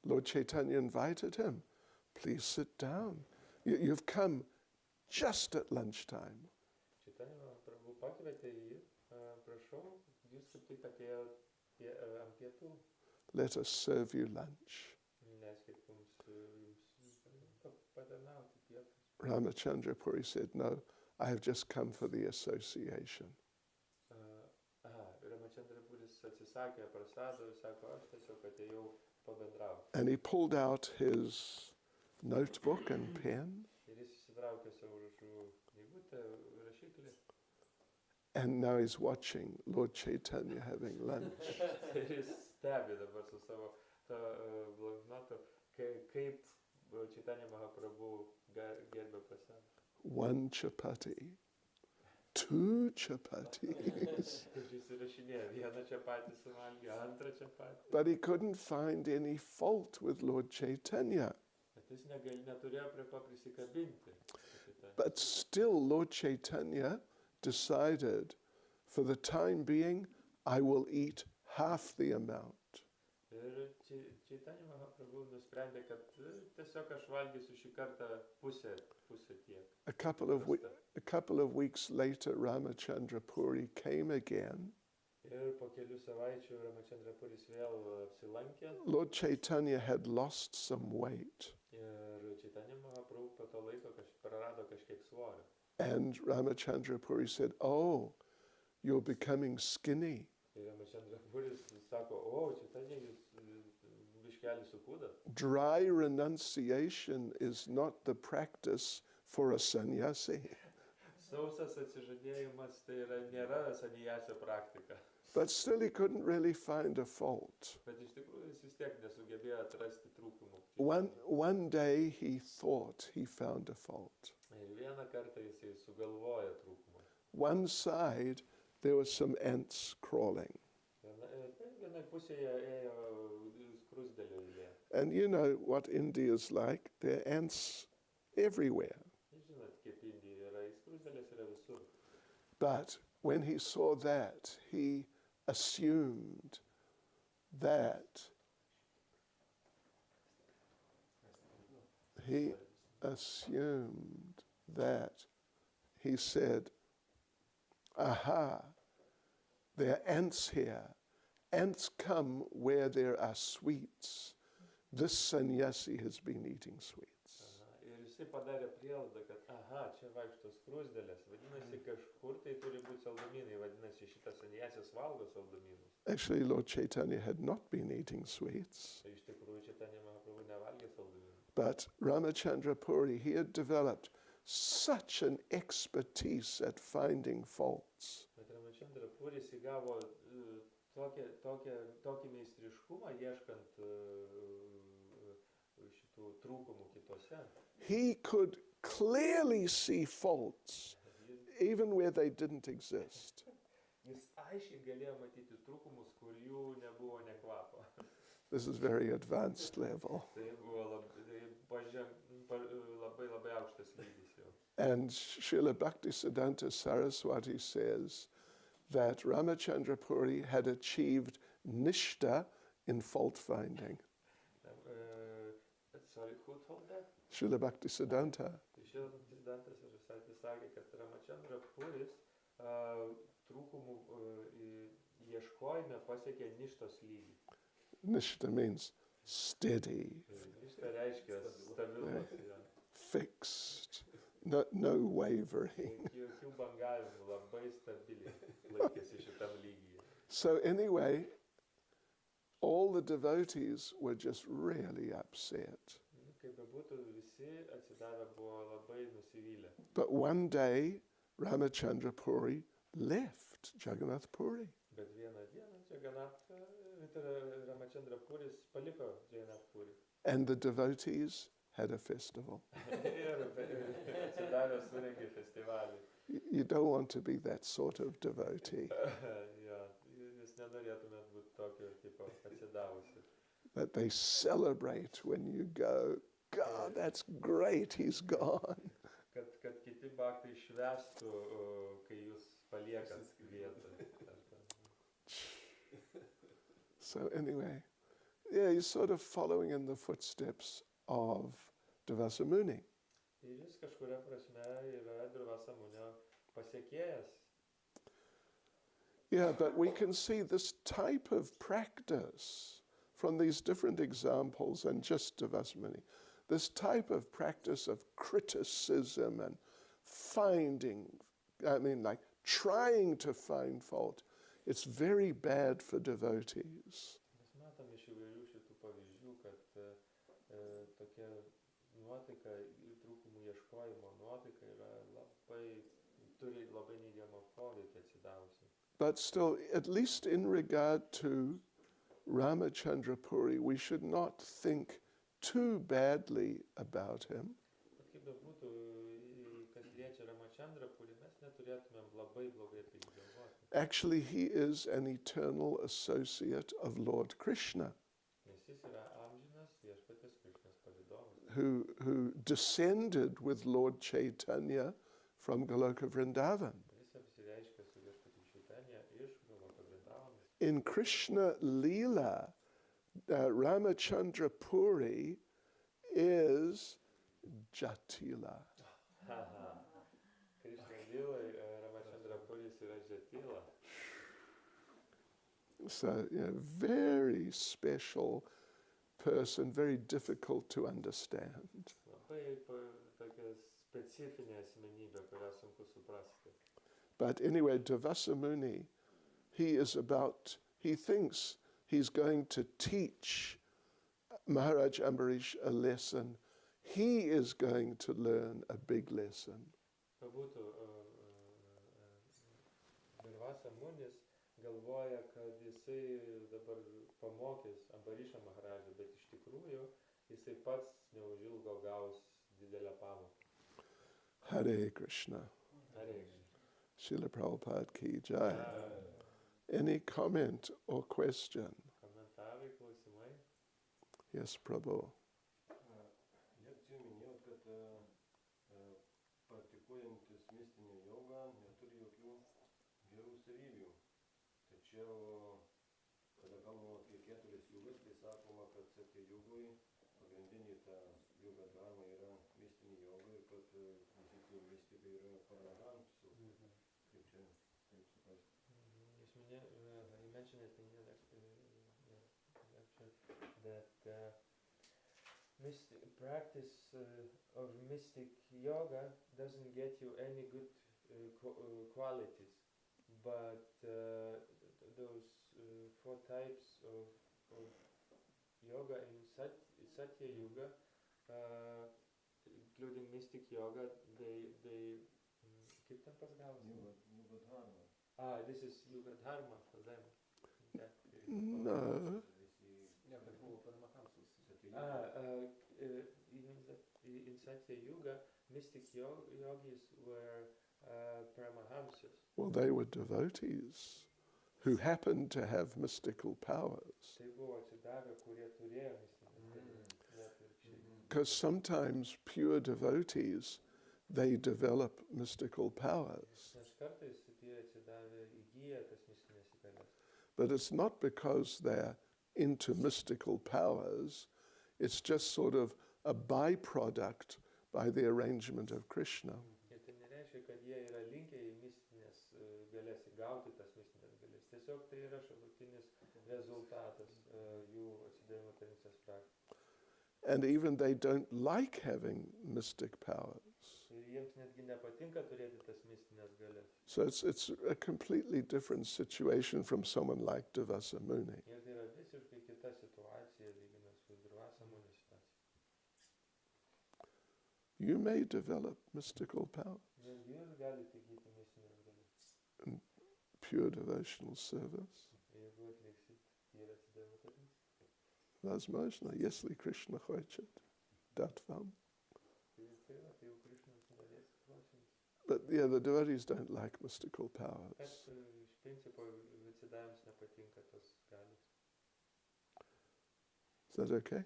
Lord Chaitanya invited him, "Please sit down. You've come just at lunchtime." Chaitanya Mahaprabhu pakvietė jį, prašau, jūs kaip tik atėjo ant pietų. Let us serve you lunch. Leiskit jums patarnauti pietus. Ramachandra Puri said, "No, I have just come for the association." Ramachandra Puris atsisakė prasadų ir sako, aš tiesiog atėjau pabendrauti. And he pulled out his notebook and pen, Ir jis įsitraukė savo knygutę, rašiklį. and now he's watching Lord Chaitanya having lunch. Ir jis stebi dabar su savo bloknotu, kaip Chaitanya Mahaprabhu gerbė prasadą. 1 chapati, 2 chapatis. Ir jis įrašinėjo, vieną čapatį suvalgė, antrą čapatį. But he couldn't find any fault with Lord Chaitanya. Bet jis neturėjo prie ko prisikabinti. But still, Lord Chaitanya decided, for the time being, I will eat half the amount. Ir Chaitanya Mahaprabhu nusprendė, kad tiesiog aš valgysiu šį kartą pusę tiek. A couple of weeks later, Ramachandra Puri came again. Ir po kelių savaičių Ramachandra Puris vėl apsilankė. Lord Chaitanya had lost some weight. Ir Chaitanya Mahaprabhu po to laiko prarado kažkiek svorio. And Ramachandra Puri said, "Oh, you're becoming skinny." Ir Ramachandra Puris sako, o, Chaitanya, jūs biškelį sukūdat. Dry renunciation is not the practice for a sannyasi. Sausas atsižadėjimas tai nėra sannyasio praktika. But still he couldn't really find a fault. Bet iš tikrųjų jis vis tiek nesugebėjo atrasti trūkumų. One day he thought he found a fault. Ir vieną kartą jisai sugalvojo trūkumą. One side there were some ants crawling. Vienoje pusėje ėjo skrusdelio eilė. And you know what India's like, there are ants everywhere. Žinot, kaip Indija yra, skrusdelės yra visur. But when he saw that, he assumed that he said, aha, there are ants here. Ants come where there are sweets. This sannyasi has been eating sweets. Ir jisai padarė prielaidą, kad čia vaikšto skrusdelės, vadinasi, kažkur tai turi būti saldumynai, vadinasi, šitas sannyasas valgo saldumynus. Actually, Lord Chaitanya had not been eating sweets. Tai iš tikrųjų Chaitanya Mahaprabhu nevalgė saldumynų. But Ramachandra Puri, he had developed such an expertise at finding faults. Bet Ramachandra Puris įgavo tokį meistriškumą ieškant šitų trūkumų kitose. He could clearly see faults even where they didn't exist. Jis aiškiai galėjo matyti trūkumus, kur jų nebuvo nė kvapo. This is very advanced level. Tai buvo labai aukštas lygis jau. And Srila Bhaktisiddhanta Saraswati says that Ramachandra Puri had achieved nishta in fault finding. Sorry, who told that? Srila Bhaktisiddhanta. Srila Bhaktisiddhanta Saraswati sakė, kad Ramachandra Puris trūkumų ieškojime pasiekė ništos lygį. Nishta means steady, Ništa reiškia stabilumas. fixed, no wavering. Jokių bangavimų, labai stabiliai laikėsi šitam lygyje. So anyway, all the devotees were just really upset. Kaip bebūtų, visi atsidavę buvo labai nusivylę. But one day, Ramachandra Puri left Jagannath Puri. Bet vieną dieną Ramachandra Puris paliko Jagannath Puri. And the devotees had a festival. Ir atsidavę surengė festivalį. You don't want to be that sort of devotee. Jo, jūs nenorėtumėt būti tokio tipo atsidavusi. That they celebrate when you go, God, that's great, he's gone. Kad kiti bhaktai švęstų, kai jūs paliekat vietą. So anyway, yeah, he's sort of following in the footsteps of Durvasa Muni. Ir jis kažkuria prasme yra Durvasa Munio pasiekėjas. Yeah, but we can see this type of practice from these different examples and just Durvasa Muni. This type of practice of criticism and trying to find fault, it's very bad for devotees. Mes matom iš įvairių šitų pavyzdžių, kad tokia nuotaika, trūkumų ieškojimo nuotaika turi labai neigiamą poveikį atsidavusi. But still, at least in regard to Ramachandra Puri, we should not think too badly about him. Bet kaip bebūtų, kas liečia Ramachandra Puri, mes neturėtumėm labai blogai apie jį galvoti. Actually, he is an eternal associate of Lord Krishna, Nes jis yra amžinas viešpaties Krišnos palydovas, who descended with Lord Chaitanya from Goloka Vrindavan. jis apsireiškia su viešpatie Chaitanya iš Goloka Vrindavano. In Krishna Leela, Ramachandra Puri is Jatila. Krishna Lilai Ramachandra Puris yra Jatila. So, very special person, very difficult to understand. Labai tokia specifinė asmenybė, kurią sunku suprasti. But anyway, Durvasa Muni, he thinks he's going to teach Maharaj Ambarish a lesson. He is going to learn a big lesson. Būtų Durvasa Munis galvoja, kad jisai dabar pamokys Ambarišą Maharadžą, bet iš tikrųjų jisai pats neužilgo gaus didelę pamoką. Hare Krishna. Hare Srila Prabhupada ki jai. Any comment or question? Komentarai, klausimai? Yes, Prabhu. Lekcijų minėjot, kad praktikuojantis mistinę jogą neturi jokių gerų savybių. Tačiau, kada kalbama apie 4 jogas, tai sakoma, kad Satya jogui pagrindinė ta joga dharma yra mistinė joga ir kad visi tie mistikai yra paramahantų. Kaip čia taip suprasti? You mentioned it in your lecture that practice of mystic yoga doesn't get you any good qualities, but those 4 types of yoga in Satya Yoga including mystic yoga, they kaip ten pas gavosi? Yuga dharma. This is yoga dharma for them. Okay. No. Ne, kad buvo Paramahamsas. You mean that in Satya Yuga, mystic yogis were Paramahamsas. Well, they were devotees who happened to have mystical powers. Tai buvo atsidavę, kurie turėjo mistinės galės. Because sometimes pure devotees, they develop mystical powers. Nes kartais tie atsidavę įgyja tas mistinės galės. But it's not because they're into mystical powers, it's just sort of a byproduct by the arrangement of Krishna. Ir tai nereiškia, kad jie yra linkę į mistinės galės, įgauti tas mistinės galės. Tiesiog tai yra šalutinis rezultatas jų atsidavimo tarnystės praktikos. And even they don't like having mystic powers. Ir jiems netgi nepatinka turėti tas mistinės galės. So it's a completely different situation from someone like Durvasa Muni. Ir tai yra visiškai kita situacija, lyginant su Durvasa Muni situacija. You may develop mystical powers, Netgi jūs galite įgyti mistinės galės. pure devotional service. Jeigu atliksit ir atsidavimo tarnystę. Возможно, если Krishna хочет дать вам. Tai va, tai jau Krišnos norės klausimus. But yeah, the devotees don't like mystical Bet powers. iš principo atsidavimams nepatinka tos galios. Is that okay?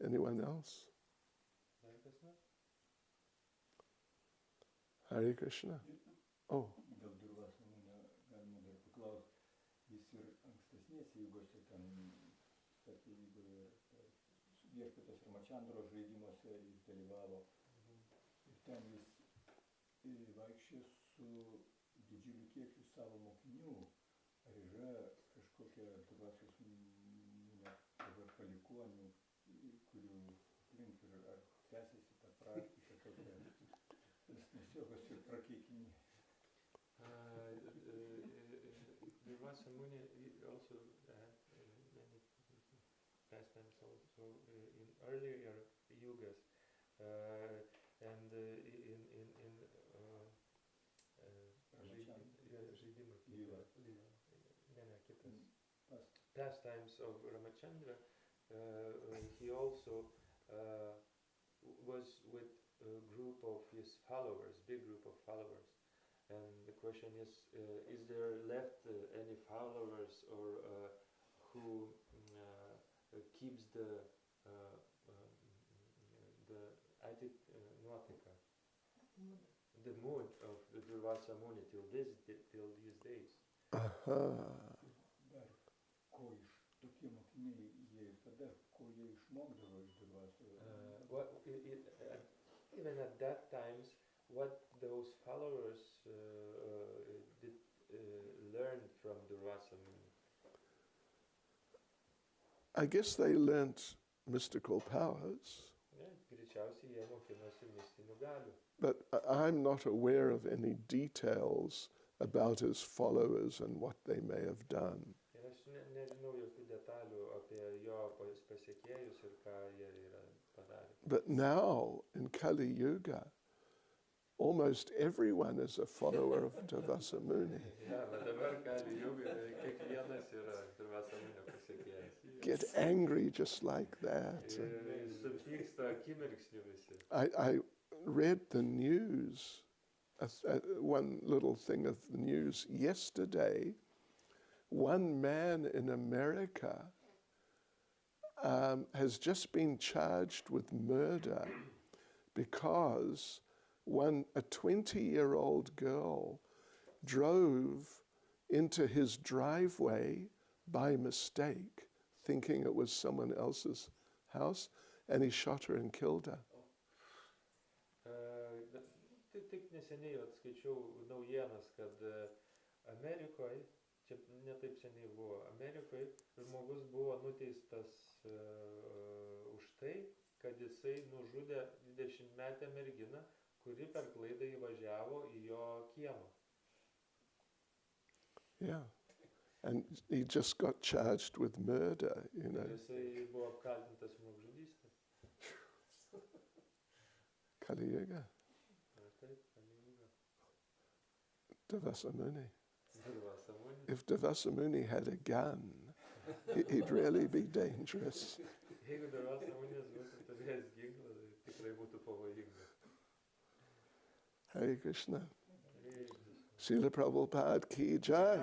Anyone else? Dar kas nors? Hare Krishna. Oh, Dėl Durvasa Munio galima dar paklausti. Jis ir ankstesnėse jugose, ten Satya Yugoje, viešpaties Ramachandros žaidimuose jis dalyvavo. Ir ten jis vaikščiojo su didžiuliu kiekiu savo mokinių. Ar yra kažkokia Durvasos Munio palikuonių, kurių link ir ar tęsiasi ta praktika tokia, nes jogos ir prakeikinė. Durvasa Muni also had many pastimes also in earlier yugas, and pastimes of Ramachandra, he also was with a group of his followers, big group of followers. And the question is there left any followers or who keeps the the mood of the Durvasa Muni till these days? Dar ko iš tokie mokiniai, jie ir tada, ko jie išmokdavo iš Durvasos? Even at that times, what those followers did learn from Durvasa Muni? I guess they learnt mystical powers, Greičiausiai jie mokinosi mistinių galių. but I'm not aware of any details about his followers and what they may have done. Ir aš nežinau jokių detalių apie jo pasiekėjus ir ką jie yra padarę. But now, in Kali Yuga, almost everyone is a follower of Durvasa Muni. Ja, bet dabar Kali Yuga kiekvienas yra Durvasa Munio pasiekėjas. Get angry just like that. Ir supyksta akimirksniu visi. I read the news, one little thing of the news yesterday. One man in America has just been charged with murder because a 20-year-old girl drove into his driveway by mistake, thinking it was someone else's house, and he shot her and killed her. Tik neseniai atskaičiau naujienas, kad Amerikoje, čia netaip seniai buvo, Amerikoje žmogus buvo nuteistas už tai, kad jisai nužudė 20-metę merginą, kuri per klaidą įvažiavo į jo kiemą. Yeah. And he just got charged with murder, you know. Jisai buvo apkaltintas žmogžudystės. Kali Yuga. Taip, Kali-yuga. Durvasa Muni. Durvasa Muni. If Durvasa Muni had a gun, he'd really be dangerous. Jeigu Durvasa Munis būtų turėjęs ginklą, tai tikrai būtų pavojinga. Hare Krishna. Hare Krishna. Srila Prabhupada ki jai.